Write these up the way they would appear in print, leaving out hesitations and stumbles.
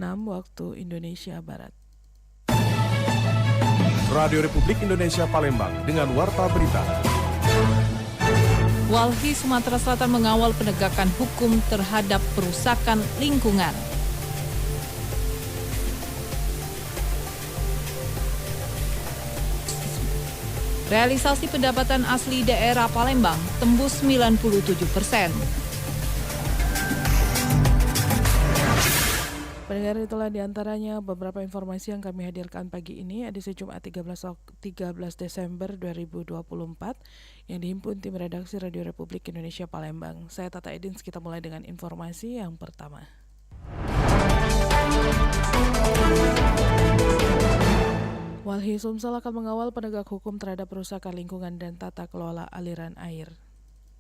6 waktu Indonesia Barat. Radio Republik Indonesia Palembang dengan Warta Berita. Walhi Sumatera Selatan mengawal penegakan hukum terhadap perusakan lingkungan. Realisasi pendapatan asli daerah Palembang tembus 97%. Pendengar, itulah diantaranya beberapa informasi yang kami hadirkan pagi ini, edisi Jumat 13 Desember 2024 yang dihimpun tim redaksi Radio Republik Indonesia Palembang. Saya Tata Edins, kita mulai dengan informasi yang pertama. Walhi Sumsel akan mengawal penegak hukum terhadap perusakan lingkungan dan tata kelola aliran air.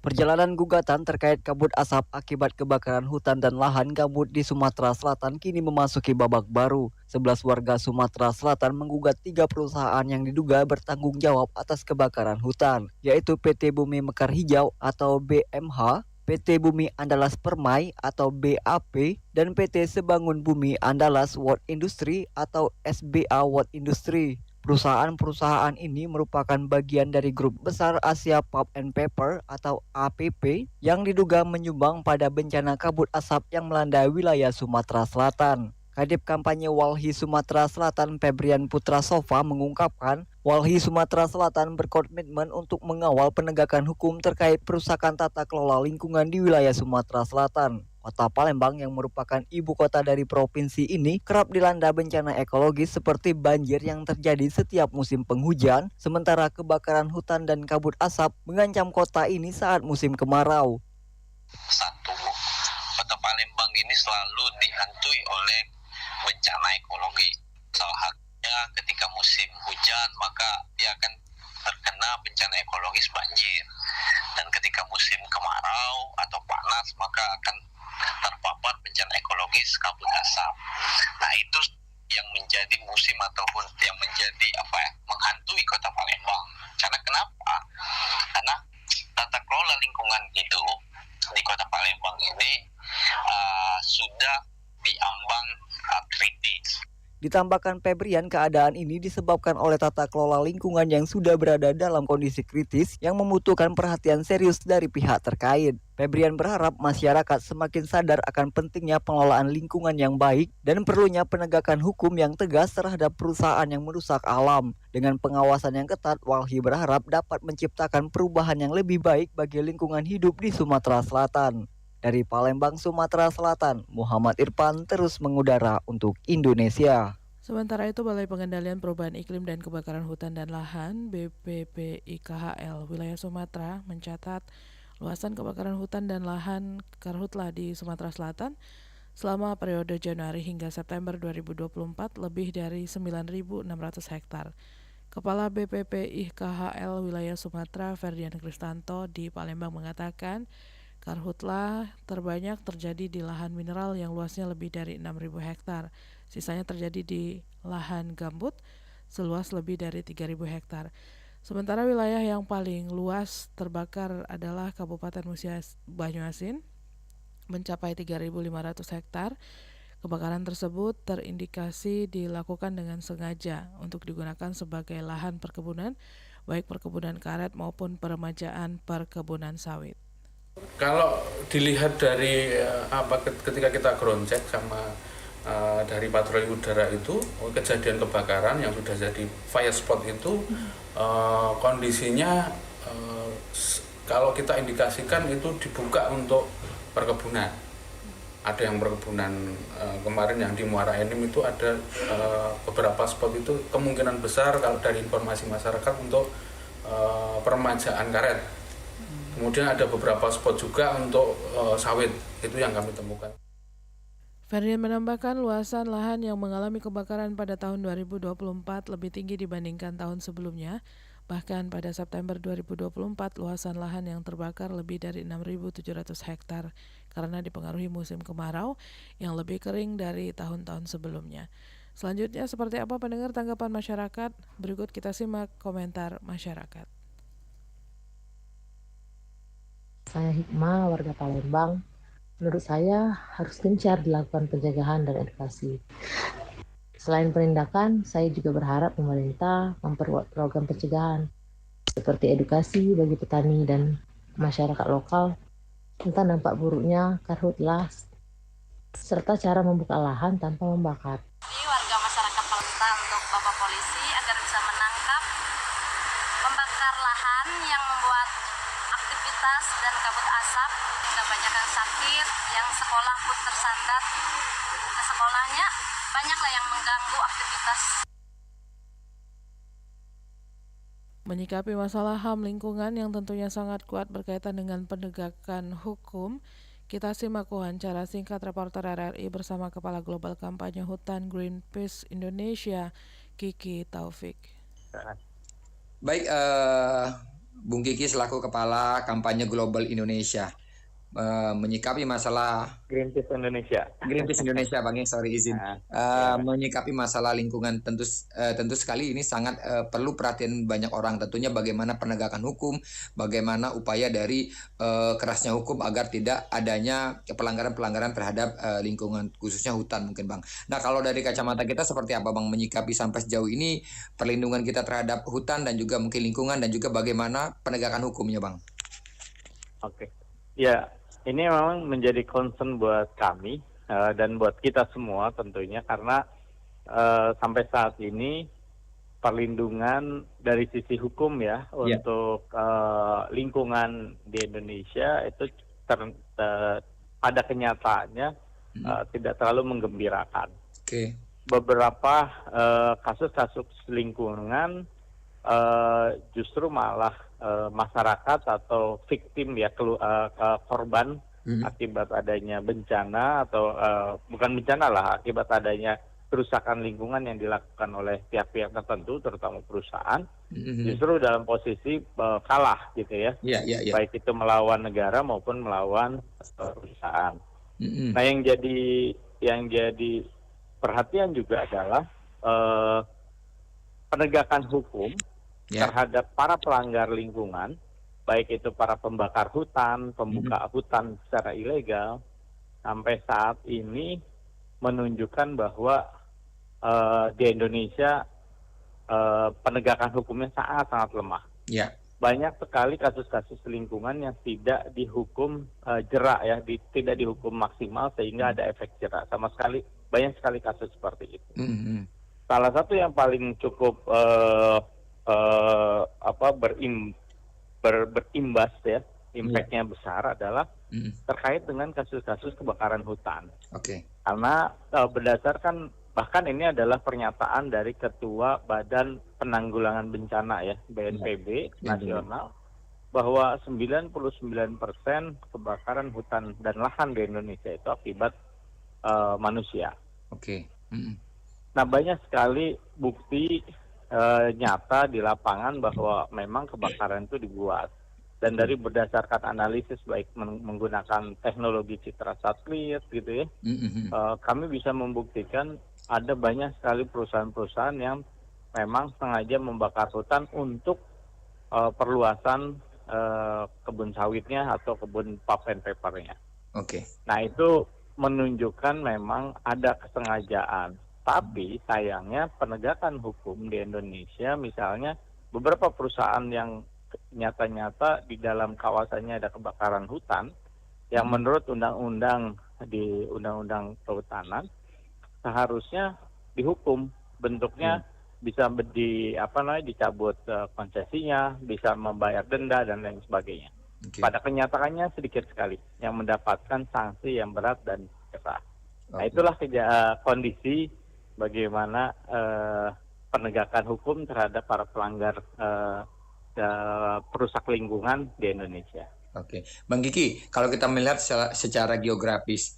Perjalanan gugatan terkait kabut asap akibat kebakaran hutan dan lahan gambut di Sumatera Selatan kini memasuki babak baru. 11 warga Sumatera Selatan menggugat 3 perusahaan yang diduga bertanggung jawab atas kebakaran hutan, yaitu PT Bumi Mekar Hijau atau BMH, PT Bumi Andalas Permai atau BAP, dan PT Sebangun Bumi Andalas Wood Industry atau SBA Wood Industry. Perusahaan-perusahaan ini merupakan bagian dari grup besar Asia Pulp and Paper atau APP yang diduga menyumbang pada bencana kabut asap yang melanda wilayah Sumatera Selatan. Kadip Kampanye Walhi Sumatera Selatan Febrian Putra Sofa mengungkapkan, Walhi Sumatera Selatan berkomitmen untuk mengawal penegakan hukum terkait perusakan tata kelola lingkungan di wilayah Sumatera Selatan. Kota Palembang yang merupakan ibu kota dari provinsi ini kerap dilanda bencana ekologis seperti banjir yang terjadi setiap musim penghujan, sementara kebakaran hutan dan kabut asap mengancam kota ini saat musim kemarau. Satu, kota Palembang ini selalu dihantui oleh bencana ekologi. Salah satunya ketika musim hujan maka dia akan terkena bencana ekologis banjir. Dan ketika musim kemarau atau panas maka akan terpapar bencana ekologis kabut asap. Nah, itu yang menjadi musim ataupun yang menjadi menghantui kota Palembang. Karena kenapa? Karena tata kelola lingkungan itu di kota Palembang ini sudah diambang kritis. Ditambahkan Febrian, keadaan ini disebabkan oleh tata kelola lingkungan yang sudah berada dalam kondisi kritis yang membutuhkan perhatian serius dari pihak terkait. Febrian berharap masyarakat semakin sadar akan pentingnya pengelolaan lingkungan yang baik dan perlunya penegakan hukum yang tegas terhadap perusahaan yang merusak alam. Dengan pengawasan yang ketat, Walhi berharap dapat menciptakan perubahan yang lebih baik bagi lingkungan hidup di Sumatera Selatan. Dari Palembang, Sumatera Selatan, Muhammad Irfan terus mengudara untuk Indonesia. Sementara itu, Balai Pengendalian Perubahan Iklim dan Kebakaran Hutan dan Lahan BPPIKHL wilayah Sumatera mencatat luasan kebakaran hutan dan lahan karhutla di Sumatera Selatan selama periode Januari hingga September 2024 lebih dari 9.600 hektar. Kepala BPPIKHL wilayah Sumatera Ferdian Kristanto di Palembang mengatakan, karhutla terbanyak terjadi di lahan mineral yang luasnya lebih dari 6.000 hektar. Sisanya terjadi di lahan gambut seluas lebih dari 3.000 hektar. Sementara wilayah yang paling luas terbakar adalah Kabupaten Banyuasin mencapai 3.500 hektar. Kebakaran tersebut terindikasi dilakukan dengan sengaja untuk digunakan sebagai lahan perkebunan, baik perkebunan karet maupun peremajaan perkebunan sawit. Kalau dilihat dari ketika kita ground check sama dari patroli udara itu, kejadian kebakaran yang sudah jadi fire spot itu kondisinya kalau kita indikasikan itu dibuka untuk perkebunan. Ada yang perkebunan kemarin yang di Muara Enim itu ada beberapa spot itu kemungkinan besar kalau dari informasi masyarakat untuk peremajaan karet. Kemudian ada beberapa spot juga untuk sawit, itu yang kami temukan. Ferdian menambahkan luasan lahan yang mengalami kebakaran pada tahun 2024 lebih tinggi dibandingkan tahun sebelumnya. Bahkan pada September 2024 luasan lahan yang terbakar lebih dari 6.700 hektar karena dipengaruhi musim kemarau yang lebih kering dari tahun-tahun sebelumnya. Selanjutnya seperti apa pendengar tanggapan masyarakat? Berikut kita simak komentar masyarakat. Saya Hikmah, warga Palembang. menurut saya harus gencar dilakukan pencegahan dan edukasi. Selain penindakan, saya juga berharap pemerintah memperkuat program pencegahan seperti edukasi bagi petani dan masyarakat lokal tentang dampak buruknya karhutlah serta cara membuka lahan tanpa membakar. Warga masyarakat meminta untuk Bapak Polisi agar bisa menangkap pembakar lahan yang membuat aktivitas dan kabut asap hingga banyak yang sakit, yang sekolah pun tersandat ke sekolahnya, banyaklah yang mengganggu aktivitas. Menyikapi masalah HAM lingkungan yang tentunya sangat kuat berkaitan dengan penegakan hukum, kita simak wawancara singkat reporter RRI bersama Kepala Global Kampanye Hutan Greenpeace Indonesia, Kiki Taufik. Baik, Bung Kiki selaku Kepala Kampanye Global Indonesia, menyikapi masalah Greenpeace Indonesia, Bang, sorry izin. Menyikapi masalah lingkungan tentu sekali ini sangat perlu perhatian banyak orang. Tentunya bagaimana penegakan hukum, bagaimana upaya dari kerasnya hukum agar tidak adanya pelanggaran-pelanggaran terhadap lingkungan, khususnya hutan mungkin, Bang. Nah, kalau dari kacamata kita seperti apa, Bang, menyikapi sampai sejauh ini perlindungan kita terhadap hutan dan juga mungkin lingkungan dan juga bagaimana penegakan hukumnya, Bang? Oke. Ya, ini memang menjadi concern buat kami dan buat kita semua tentunya karena sampai saat ini perlindungan dari sisi hukum ya untuk lingkungan di Indonesia itu pada kenyataannya tidak terlalu menggembirakan. Okay. Beberapa kasus-kasus lingkungan justru malah masyarakat atau victim ya korban akibat adanya bencana atau bukan bencana lah, akibat adanya kerusakan lingkungan yang dilakukan oleh pihak-pihak tertentu terutama perusahaan justru dalam posisi kalah gitu ya. Baik itu melawan negara maupun melawan perusahaan. Nah, yang jadi perhatian juga adalah penegakan hukum terhadap para pelanggar lingkungan, baik itu para pembakar hutan, pembuka hutan secara ilegal, sampai saat ini menunjukkan bahwa di Indonesia penegakan hukumnya sangat lemah. Banyak sekali kasus-kasus lingkungan yang tidak dihukum jerak ya, tidak dihukum maksimal sehingga ada efek jerak. Sama sekali banyak sekali kasus seperti itu. Salah satu yang paling cukup berimbas ya, impact-nya besar adalah terkait dengan kasus-kasus kebakaran hutan. Karena berdasarkan, bahkan ini adalah pernyataan dari Ketua Badan Penanggulangan Bencana ya, BNPB nasional, bahwa 99% kebakaran hutan dan lahan di Indonesia itu akibat manusia. Nah, banyak sekali bukti nyata di lapangan bahwa memang kebakaran itu dibuat, dan dari berdasarkan analisis baik menggunakan teknologi citra satelit gitu ya, kami bisa membuktikan ada banyak sekali perusahaan-perusahaan yang memang sengaja membakar hutan untuk perluasan kebun sawitnya atau kebun pulp and papernya. Nah, itu menunjukkan memang ada kesengajaan. Tapi sayangnya penegakan hukum di Indonesia, misalnya beberapa perusahaan yang nyata-nyata di dalam kawasannya ada kebakaran hutan, yang menurut undang-undang di Undang-Undang Kehutanan seharusnya dihukum, bentuknya bisa dicabut konsesinya, bisa membayar denda dan lain sebagainya. Pada kenyataannya sedikit sekali yang mendapatkan sanksi yang berat dan keras. Nah, itulah kondisi bagaimana penegakan hukum terhadap para pelanggar perusak lingkungan di Indonesia. Bang Kiki, kalau kita melihat secara geografis,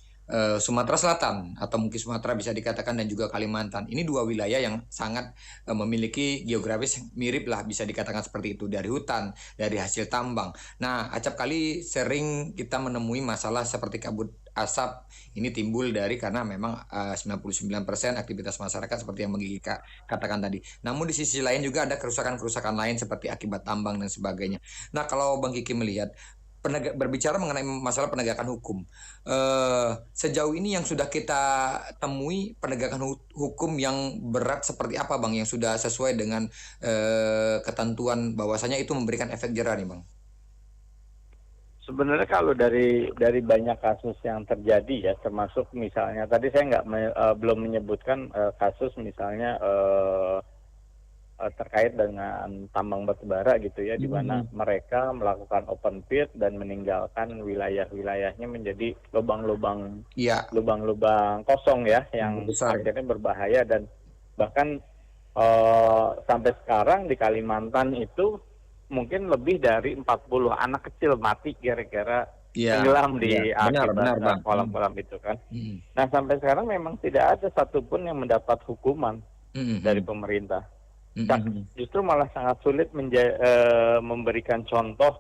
Sumatera Selatan atau mungkin Sumatera bisa dikatakan dan juga Kalimantan, ini dua wilayah yang sangat memiliki geografis mirip lah, bisa dikatakan seperti itu, dari hutan, dari hasil tambang. Nah, acap kali sering kita menemui masalah seperti kabut asap ini timbul karena memang 99% aktivitas masyarakat seperti yang Bang Kiki katakan tadi. Namun di sisi lain juga ada kerusakan-kerusakan lain seperti akibat tambang dan sebagainya. Nah, kalau Bang Kiki melihat berbicara mengenai masalah penegakan hukum, sejauh ini yang sudah kita temui penegakan hukum yang berat seperti apa, Bang, yang sudah sesuai dengan ketentuan bahwasanya itu memberikan efek jera nih, Bang? Sebenarnya kalau dari banyak kasus yang terjadi ya, termasuk misalnya tadi saya belum menyebutkan kasus misalnya terkait dengan tambang batubara gitu ya, di mana mereka melakukan open pit dan meninggalkan wilayah-wilayahnya menjadi lubang-lubang kosong ya, yang akhirnya berbahaya. Dan bahkan sampai sekarang di Kalimantan itu mungkin lebih dari 40 anak kecil mati kira-kira tenggelam di akibat kolam-kolam itu kan. Nah, sampai sekarang memang tidak ada satupun yang mendapat hukuman dari pemerintah. Justru malah sangat sulit memberikan contoh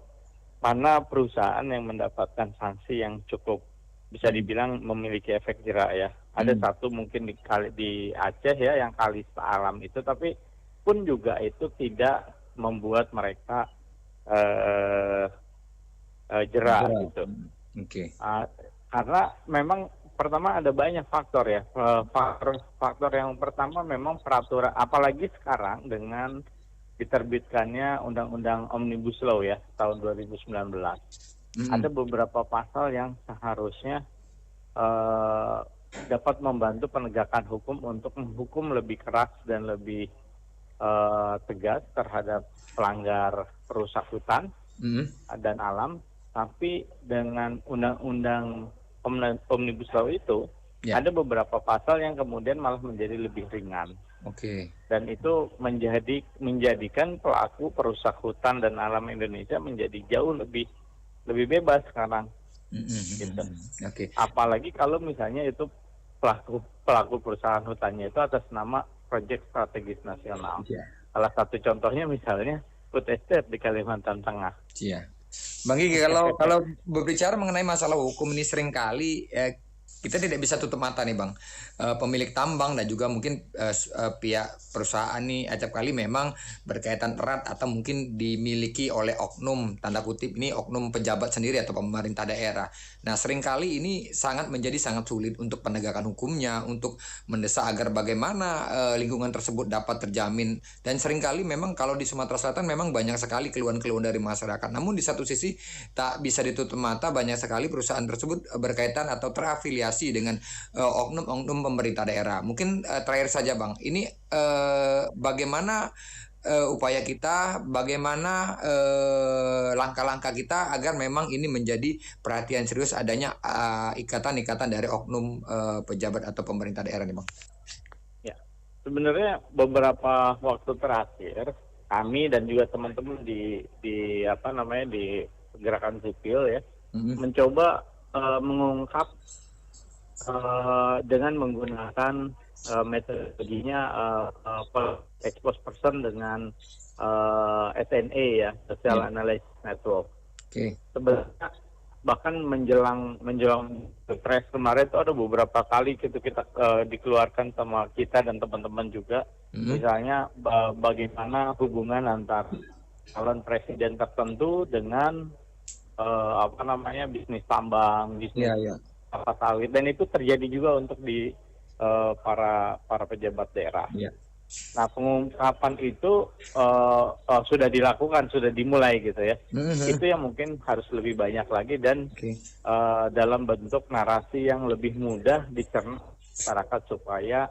mana perusahaan yang mendapatkan sanksi yang cukup bisa dibilang memiliki efek jera ya. Ada satu mungkin di Aceh ya, yang Kali Alam itu, tapi pun juga itu tidak membuat mereka jera gitu. Karena memang pertama ada banyak faktor ya. Faktor yang pertama memang peraturan, apalagi sekarang dengan diterbitkannya Undang-Undang Omnibus Law ya tahun 2019. Ada beberapa pasal yang seharusnya dapat membantu penegakan hukum untuk menghukum lebih keras dan lebih tegas terhadap pelanggar perusak hutan dan alam. Tapi dengan Undang-Undang Omnibus Law itu ada beberapa pasal yang kemudian malah menjadi lebih ringan. Dan itu menjadikan pelaku perusak hutan dan alam Indonesia menjadi jauh lebih bebas sekarang. Gitu. Apalagi kalau misalnya itu pelaku perusahaan hutannya itu atas nama proyek strategis nasional. Salah satu contohnya misalnya food estate di Kalimantan Tengah. Bang Gigi, kalau berbicara mengenai masalah hukum ini seringkali kita tidak bisa tutup mata nih, Bang. Pemilik tambang dan juga mungkin pihak perusahaan nih acap kali memang berkaitan erat atau mungkin dimiliki oleh oknum, tanda kutip ini oknum pejabat sendiri atau pemerintah daerah. Nah, seringkali ini menjadi sangat sulit untuk penegakan hukumnya, untuk mendesak agar bagaimana lingkungan tersebut dapat terjamin. Dan seringkali memang kalau di Sumatera Selatan memang banyak sekali keluhan-keluhan dari masyarakat. Namun di satu sisi tak bisa ditutup mata, banyak sekali perusahaan tersebut berkaitan atau terafiliasi dengan oknum-oknum pemerintah daerah. Mungkin terakhir saja, Bang, ini bagaimana upaya kita, bagaimana langkah-langkah kita agar memang ini menjadi perhatian serius adanya ikatan-ikatan dari oknum pejabat atau pemerintah daerah nih, Bang? Ya, sebenarnya beberapa waktu terakhir kami dan juga teman-teman di gerakan sipil ya mencoba mengungkap dengan menggunakan metodologinya expose person dengan SNA ya, Social Analysis Network. Sebenarnya bahkan menjelang Pilpres kemarin itu ada beberapa kali kita dikeluarkan sama kita dan teman-teman juga. Misalnya bagaimana hubungan antara calon presiden tertentu dengan bisnis tambang, bisnis kelapa sawit, dan itu terjadi juga untuk di para pejabat daerah. Nah, pengungkapan itu sudah dilakukan, sudah dimulai gitu ya. Itu yang mungkin harus lebih banyak lagi dan dalam bentuk narasi yang lebih mudah dicerna masyarakat supaya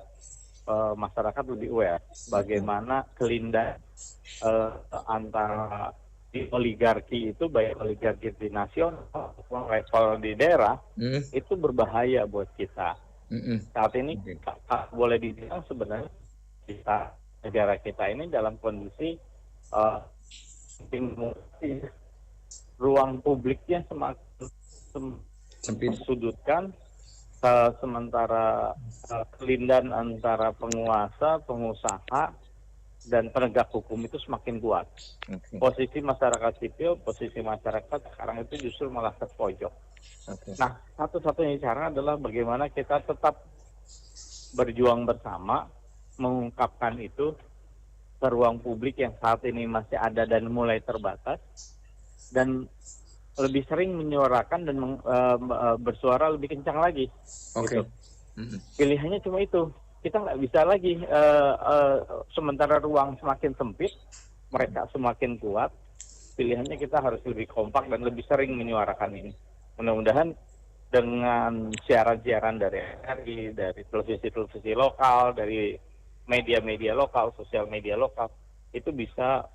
masyarakat lebih aware bagaimana kelindahan antara di oligarki itu, baik oligarki di nasional maupun level di daerah, itu berbahaya buat kita. Saat ini boleh dibilang sebenarnya negara kita ini dalam kondisi ruang publiknya semakin tersudutkan, sementara kelindahan antara penguasa, pengusaha, dan penegak hukum itu semakin kuat. Posisi masyarakat sipil, posisi masyarakat sekarang itu justru malah terpojok. Nah, satu-satunya cara adalah bagaimana kita tetap berjuang bersama, mengungkapkan itu ke ruang publik yang saat ini masih ada dan mulai terbatas, dan lebih sering menyuarakan dan bersuara lebih kencang lagi. Oke. Gitu. Pilihannya cuma itu. Kita nggak bisa lagi sementara ruang semakin sempit, mereka semakin kuat. Pilihannya kita harus lebih kompak dan lebih sering menyuarakan ini. Mudah-mudahan dengan siaran-siaran dari RRI, dari televisi-televisi lokal, dari media-media lokal, sosial media lokal, itu bisa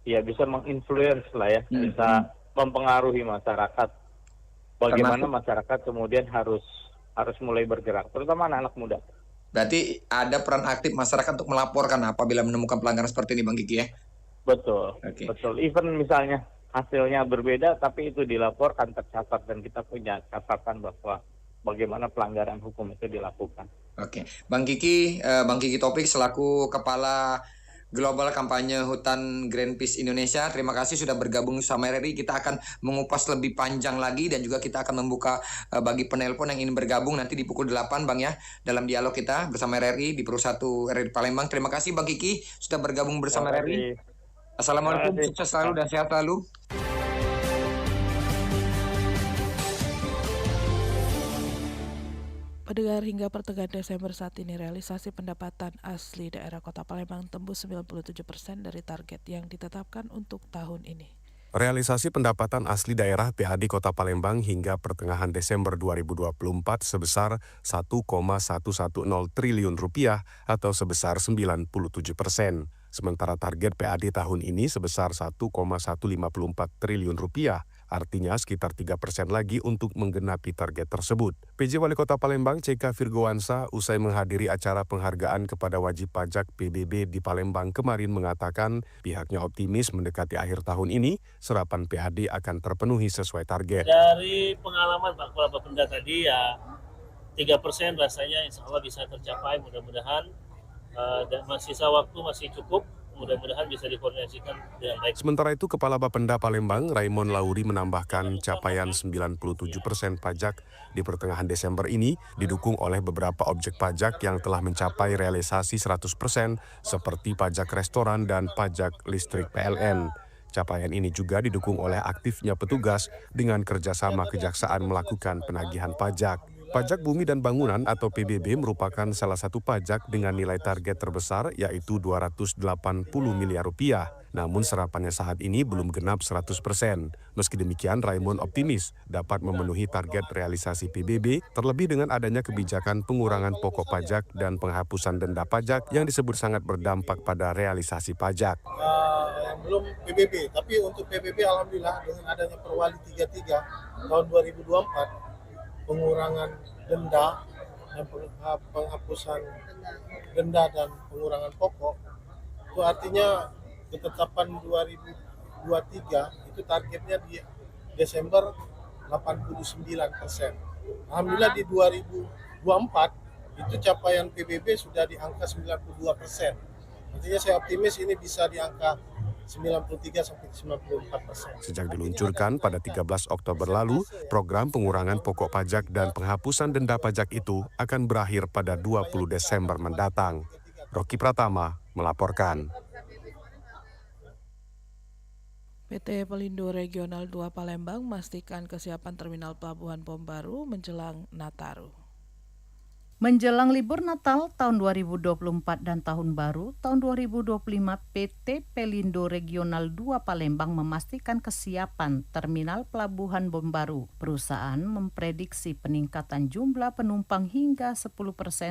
bisa menginfluence lah ya, bisa mempengaruhi masyarakat. Bagaimana masyarakat kemudian harus mulai bergerak, terutama anak-anak muda. Berarti ada peran aktif masyarakat untuk melaporkan apabila menemukan pelanggaran seperti ini, Bang Kiki ya? Betul, betul. Even misalnya hasilnya berbeda, tapi itu dilaporkan, tercatat, dan kita punya catatan bahwa bagaimana pelanggaran hukum itu dilakukan. Oke, Bang Kiki Taufik selaku Kepala Global Kampanye Hutan Greenpeace Indonesia, terima kasih sudah bergabung sama RRI. Kita akan mengupas lebih panjang lagi dan juga kita akan membuka bagi penelpon yang ingin bergabung nanti di pukul 8 Bang ya, dalam dialog kita bersama RRI di Pro 1 RRI Palembang. Terima kasih Bang Kiki sudah bergabung bersama RRI. Assalamualaikum, sukses selalu dan sehat selalu. Pendengar, hingga pertengahan Desember saat ini realisasi pendapatan asli daerah Kota Palembang tembus 97% dari target yang ditetapkan untuk tahun ini. Realisasi pendapatan asli daerah PAD Kota Palembang hingga pertengahan Desember 2024 sebesar 1,110 triliun rupiah atau sebesar 97%. Sementara target PAD tahun ini sebesar 1,154 triliun rupiah. Artinya sekitar 3% lagi untuk menggenapi target tersebut. PJ Wali Kota Palembang CK Virgowansa usai menghadiri acara penghargaan kepada wajib pajak PBB di Palembang kemarin mengatakan pihaknya optimis mendekati akhir tahun ini serapan PAD akan terpenuhi sesuai target. Dari pengalaman Pak Kepala Bapenda tadi ya 3% rasanya insya Allah bisa tercapai, mudah-mudahan dan sisa waktu masih cukup. Mudah-mudahan bisa dikoordinasikan dengan baik. Sementara itu, Kepala Bapenda Palembang, Raymond Lauri menambahkan capaian 97% pajak di pertengahan Desember ini didukung oleh beberapa objek pajak yang telah mencapai realisasi 100% seperti pajak restoran dan pajak listrik PLN. Capaian ini juga didukung oleh aktifnya petugas dengan kerjasama kejaksaan melakukan penagihan pajak. Pajak Bumi dan Bangunan atau PBB merupakan salah satu pajak dengan nilai target terbesar yaitu 280 miliar rupiah. Namun serapannya saat ini belum genap 100%. Meski demikian, Raymond optimis dapat memenuhi target realisasi PBB terlebih dengan adanya kebijakan pengurangan pokok pajak dan penghapusan denda pajak yang disebut sangat berdampak pada realisasi pajak. Belum PBB, tapi untuk PBB alhamdulillah dengan adanya Perwali 33 tahun 2024 pengurangan denda dan penghapusan denda dan pengurangan pokok itu artinya ketetapan 2023 itu targetnya di Desember 89%. Alhamdulillah di 2024 itu capaian PBB sudah di angka 92%. Artinya saya optimis ini bisa di angka 93-94%. Sejak diluncurkan pada 13 Oktober lalu, program pengurangan pokok pajak dan penghapusan denda pajak itu akan berakhir pada 20 Desember mendatang. Rocky Pratama melaporkan. PT Pelindo Regional 2 Palembang memastikan kesiapan terminal pelabuhan Bom Baru menjelang Nataru. Menjelang libur Natal tahun 2024 dan Tahun Baru tahun 2025, PT Pelindo Regional 2 Palembang memastikan kesiapan terminal pelabuhan Bom Baru. Perusahaan memprediksi peningkatan jumlah penumpang hingga 10%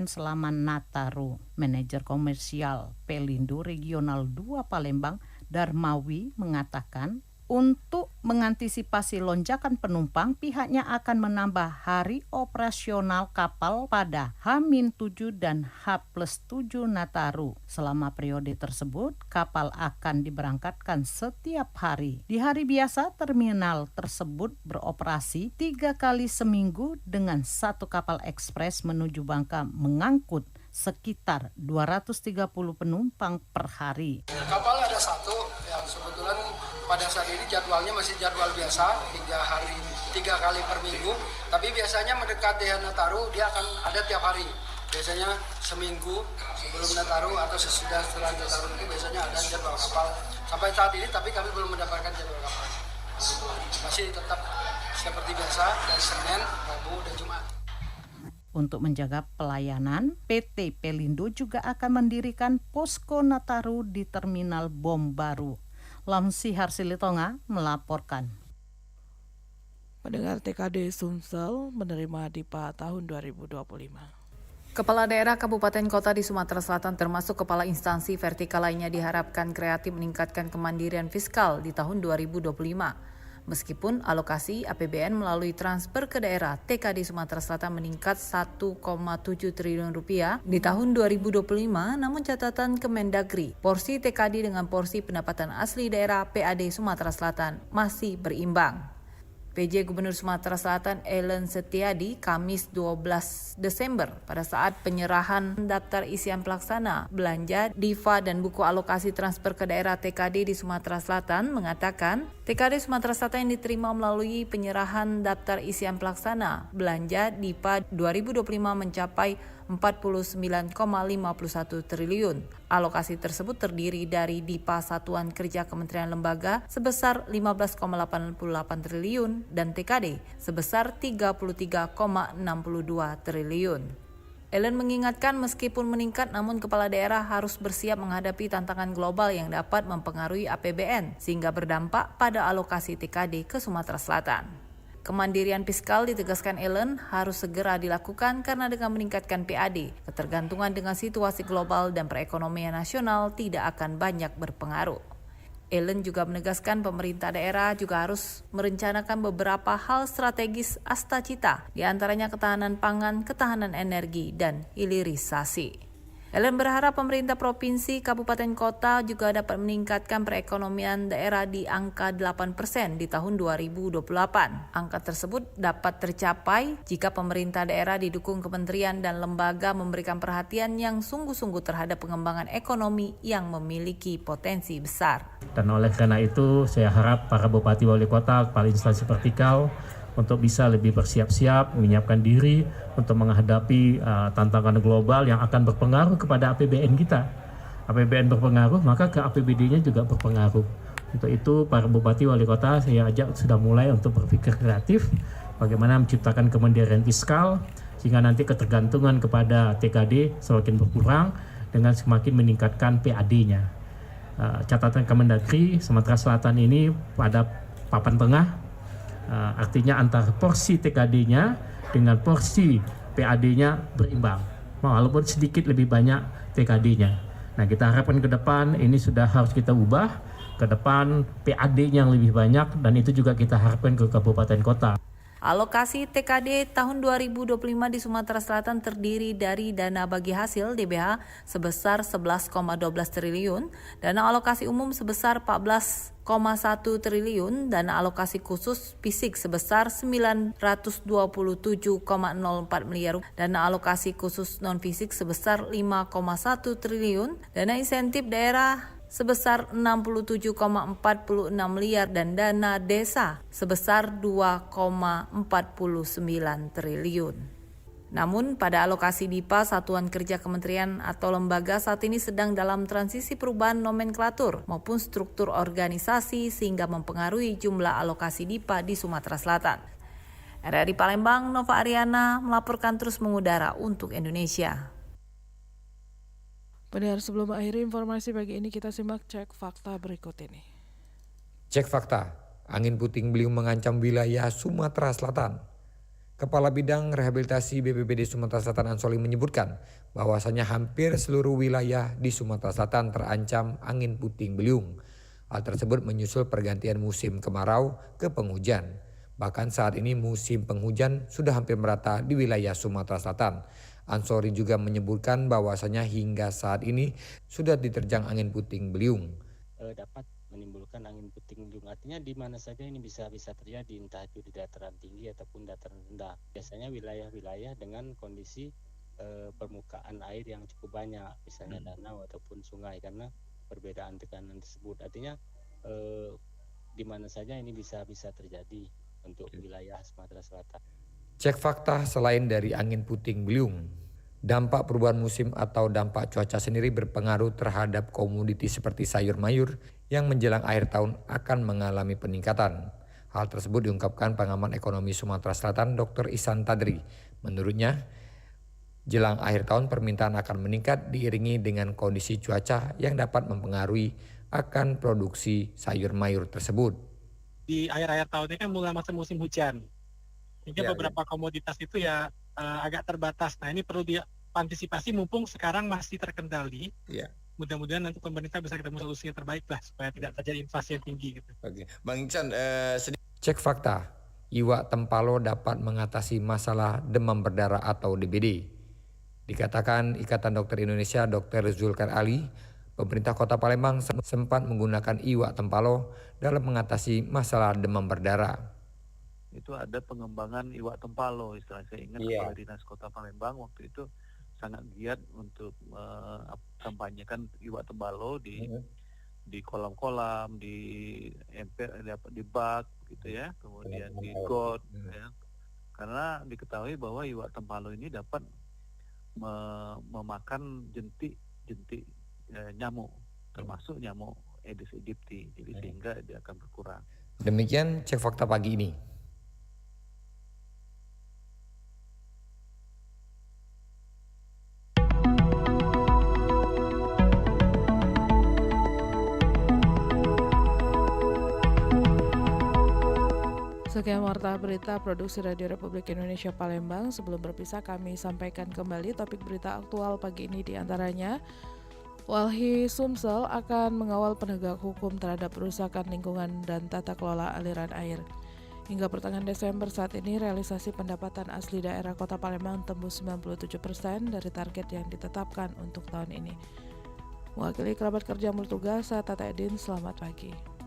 selama Nataru. Manajer komersial Pelindo Regional 2 Palembang, Darmawi, mengatakan untuk mengantisipasi lonjakan penumpang, pihaknya akan menambah hari operasional kapal pada H-7 dan H+7 Nataru. Selama periode tersebut, kapal akan diberangkatkan setiap hari. Di hari biasa, terminal tersebut beroperasi 3 kali seminggu dengan 1 kapal ekspres menuju Bangka mengangkut sekitar 230 penumpang per hari. Kapal ada 1 yang kebetulan pada saat ini jadwalnya masih jadwal biasa 3 kali per minggu, tapi biasanya mendekati Nataru dia akan ada tiap hari. Biasanya seminggu sebelum Nataru atau sesudah setelah Nataru itu biasanya ada jadwal kapal sampai saat ini, tapi kami belum mendapatkan jadwal kampanye. Masih tetap seperti biasa dari Senin, Rabu, dan Jumat. Untuk menjaga pelayanan, PT Pelindo juga akan mendirikan posko Nataru di Terminal Bom Baru. Lamsi Harsilitonga melaporkan. Pendengar, TKD Sumsel menerima DIPA tahun 2025. Kepala daerah kabupaten kota di Sumatera Selatan termasuk kepala instansi vertikal lainnya diharapkan kreatif meningkatkan kemandirian fiskal di tahun 2025. Meskipun alokasi APBN melalui transfer ke daerah TKD Sumatera Selatan meningkat 1,7 triliun rupiah di tahun 2025, namun catatan Kemendagri, porsi TKD dengan porsi pendapatan asli daerah PAD Sumatera Selatan masih berimbang. PJ Gubernur Sumatera Selatan Ellen Setiadi Kamis 12 Desember pada saat penyerahan daftar isian pelaksana belanja DIPA dan buku alokasi transfer ke daerah TKD di Sumatera Selatan mengatakan TKD Sumatera Selatan yang diterima melalui penyerahan daftar isian pelaksana belanja DIPA 2025 mencapai 49,51 triliun. Alokasi tersebut terdiri dari DIPA Satuan Kerja Kementerian Lembaga sebesar 15,88 triliun dan TKD sebesar 33,62 triliun. Ellen mengingatkan meskipun meningkat namun kepala daerah harus bersiap menghadapi tantangan global yang dapat mempengaruhi APBN sehingga berdampak pada alokasi TKD ke Sumatera Selatan. Kemandirian fiskal ditegaskan Ellen harus segera dilakukan karena dengan meningkatkan PAD, ketergantungan dengan situasi global dan perekonomian nasional tidak akan banyak berpengaruh. Ellen juga menegaskan pemerintah daerah juga harus merencanakan beberapa hal strategis astacita, di antaranya ketahanan pangan, ketahanan energi, dan hilirisasi. Ellen berharap pemerintah provinsi, kabupaten, kota juga dapat meningkatkan perekonomian daerah di angka 8% di tahun 2028. Angka tersebut dapat tercapai jika pemerintah daerah didukung kementerian dan lembaga memberikan perhatian yang sungguh-sungguh terhadap pengembangan ekonomi yang memiliki potensi besar. Dan oleh karena itu saya harap para bupati wali kota, kepala instansi vertikal untuk bisa lebih bersiap-siap, menyiapkan diri untuk menghadapi tantangan global yang akan berpengaruh kepada APBN kita. APBN berpengaruh, maka ke APBD-nya juga berpengaruh. Untuk itu, para bupati wali kota saya ajak sudah mulai untuk berpikir kreatif, bagaimana menciptakan kemandirian fiskal, sehingga nanti ketergantungan kepada TKD semakin berkurang dengan semakin meningkatkan PAD-nya. Catatan Kemendagri, Sumatera Selatan ini pada papan tengah, artinya antara porsi TKD-nya dengan porsi PAD-nya berimbang, walaupun sedikit lebih banyak TKD-nya. Nah, kita harapkan ke depan ini sudah harus kita ubah, ke depan PAD-nya yang lebih banyak, dan itu juga kita harapkan ke kabupaten kota. Alokasi TKD tahun 2025 di Sumatera Selatan terdiri dari dana bagi hasil DBH sebesar 11,12 triliun, dana alokasi umum sebesar 14,1 triliun, dana alokasi khusus fisik sebesar 927,04 miliar, dana alokasi khusus non-fisik sebesar 5,1 triliun, dana insentif daerah sebesar 67,46 miliar dan dana desa sebesar 2,49 triliun. Namun pada alokasi DIPA Satuan Kerja Kementerian atau lembaga saat ini sedang dalam transisi perubahan nomenklatur maupun struktur organisasi sehingga mempengaruhi jumlah alokasi DIPA di Sumatera Selatan. RRI Palembang, Nova Ariana melaporkan terus mengudara untuk Indonesia. Pendengar, sebelum akhiri informasi pagi ini kita simak cek fakta berikut ini. Cek fakta, angin puting beliung mengancam wilayah Sumatera Selatan. Kepala Bidang Rehabilitasi BPBD Sumatera Selatan Ansoli menyebutkan bahwasanya hampir seluruh wilayah di Sumatera Selatan terancam angin puting beliung. Hal tersebut menyusul pergantian musim kemarau ke penghujan. Bahkan saat ini musim penghujan sudah hampir merata di wilayah Sumatera Selatan. Ansori juga menyebutkan bahwasanya hingga saat ini sudah diterjang angin puting beliung. Dapat menimbulkan angin puting beliung, artinya di mana saja ini bisa terjadi, entah itu di dataran tinggi ataupun dataran rendah. Biasanya wilayah-wilayah dengan kondisi permukaan air yang cukup banyak, misalnya danau ataupun sungai, karena perbedaan tekanan tersebut. Artinya di mana saja ini bisa terjadi untuk wilayah Sumatera Selatan. Cek fakta selain dari angin puting beliung, Dampak perubahan musim atau dampak cuaca sendiri berpengaruh terhadap komoditi seperti sayur mayur yang menjelang akhir tahun akan mengalami peningkatan. Hal tersebut diungkapkan pengamat ekonomi Sumatera Selatan Dr. Ihsan Tadri. Menurutnya, jelang akhir tahun permintaan akan meningkat diiringi dengan kondisi cuaca yang dapat mempengaruhi akan produksi sayur mayur tersebut. Di akhir-akhir tahun ini kan mulai masuk musim hujan. Sehingga beberapa komoditas itu ya agak terbatas. Nah, ini perlu diantisipasi mumpung sekarang masih terkendali. Ya. Mudah-mudahan nanti pemerintah bisa ketemu solusi yang terbaik lah supaya tidak terjadi inflasi yang tinggi gitu. Oke, Bang Ihsan, cek fakta, iwak tempalo dapat mengatasi masalah demam berdarah atau DBD. Dikatakan Ikatan Dokter Indonesia Dr. Zulkar Ali, pemerintah Kota Palembang sempat menggunakan iwak tempalo dalam mengatasi masalah demam berdarah. Itu ada pengembangan iwak tempalo, istilahnya. Saya ingat Kepala Dinas Kota Palembang waktu itu sangat giat untuk kampanyekan iwak tempalo di kolam-kolam, di bak gitu ya, kemudian di got ya. Karena diketahui bahwa iwak tempalo ini dapat memakan jentik nyamuk, termasuk nyamuk Aedes aegypti, jadi sehingga dia akan berkurang. Demikian cek fakta pagi ini. Sekian warta berita produksi Radio Republik Indonesia Palembang. Sebelum berpisah kami sampaikan kembali topik berita aktual pagi ini, diantaranya Walhi Sumsel akan mengawal penegak hukum terhadap perusakan lingkungan dan tata kelola aliran air. Hingga pertengahan Desember saat ini realisasi pendapatan asli daerah Kota Palembang tembus 97% dari target yang ditetapkan untuk tahun ini. Mewakili kerabat kerja bertugas, saya Tata Edin, selamat pagi.